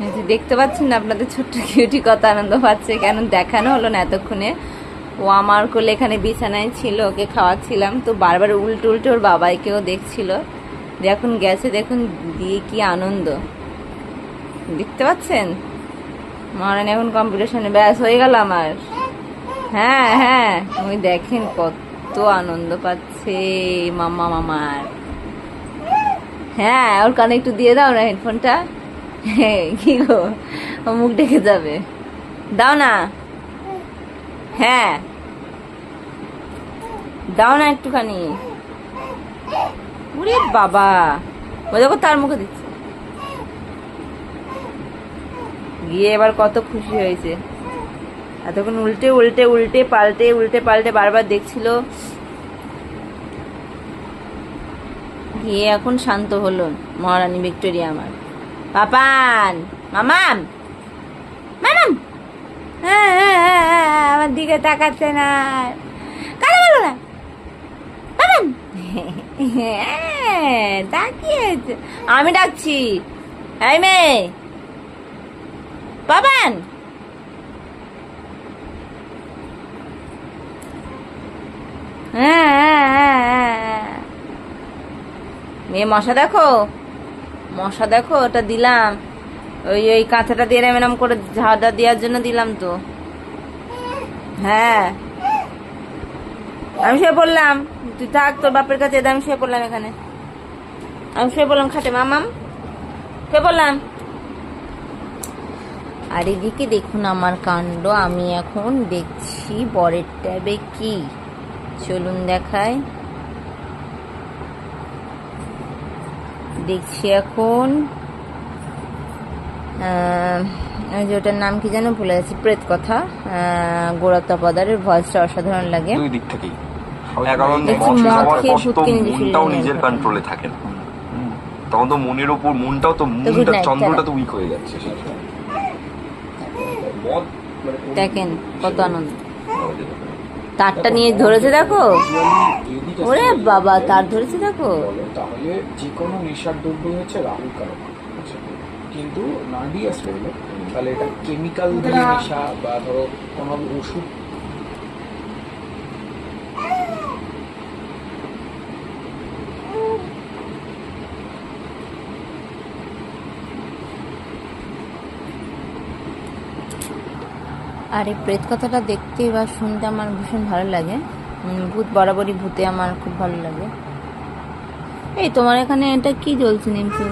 এই যে দেখতে পাচ্ছেন না আপনাদের ছোট্ট কিউটি কত আনন্দ পাচ্ছে, কেন দেখানো হলো না এতক্ষণে। ও আমার কোলে এখানে বিছানায় ছিল, ওকে খাওয়াচ্ছিলাম, তো বারবার উল্টো উল্টো ওর বাবাইকেও দেখছিল। এখন গেছে দেখুন দিয়ে কি আনন্দ দেখতে পাচ্ছেন। মহারানী এখন কম্পিটিশনে ব্যাস হয়ে গেল আমার। হ্যাঁ হ্যাঁ, ওই দেখেন কত আনন্দ পাচ্ছে মাম্মা মামার। হ্যাঁ, ওর কানে একটু দিয়ে দাও না হেডফোনটা। কি গো, ও মুখ ডেকে যাবে, দাও না। হ্যাঁ দাও না একটুখানি। ওরে বাবা, ও দেখো তার মুখে দিচ্ছে। গিয়ে এবার কত খুশি হয়েছে। এতক্ষণ উল্টে উল্টে উল্টে পাল্টে বারবার দেখছিল, গিয়ে এখন শান্ত হলো মহারানী ভিক্টোরিয়া আমার। পাপান মামাম মামাম, হ্যাঁ হ্যাঁ হ্যাঁ হ্যাঁ, আমার দিকে তাকাচ্ছে না, কানে বলো না পাপান। হ্যাঁ তাকিয়েছে, আমি ডাকছি, এই মেয়ে পাপান। হ্যাঁ হ্যাঁ হ্যাঁ হ্যাঁ, মেয়ে মশা দেখো, মশা দেখো, ওটা দিলাম, ওই ওই কাঁথাটা দিয়ে এরম করে ঝাড়া দেওয়ার জন্য দিলাম তো। হ্যাঁ আমি শুয়ে পড়লাম, তুই থাক তোর বাপের কাছে, আমি শুয়ে পড়লাম এখানে, আমি শুয়ে পড়লাম খাটে, মামাম শুয়ে পড়লাম। আর এদিকে দেখুন আমার কাণ্ড, আমি এখন দেখছি বরের ট্যাবে কি, চলুন দেখাই। দেখছি এখন যে ওটার নাম কি যেন ভুলে গেছি, প্রেত কথা, গোড়া তপাদারের ভয়েসটা অসাধারণ লাগে। দুই দিক থেকেই, কারণ মনটাও নিজের কন্ট্রোলে থাকে না, তখন তো মনের উপর, মনটাও তো, মনটা চন্দ্রটা তো উইক হয়ে যাচ্ছে। দেখেন কত আনন্দ, তারটা নিয়ে ধরেছে দেখো, ওরে বাবা তার ধরেছে দেখো। তাহলে যে কোনো নেশার দ্রব্য হচ্ছে রাহু কারক, কিন্তু নাডি আসলে তাহলে এটা কেমিক্যাল দিয়ে নেশা বা ধরো কোনো ওষুধ। আর এই প্রেত কথাটা দেখতে বা শুনতে আমার ভীষণ ভালো লাগে। ভূত বরাবরই, ভূতে আমার খুব ভালো লাগে। এই তোমার এখানে এটা কি জ্বলছে নিমসু?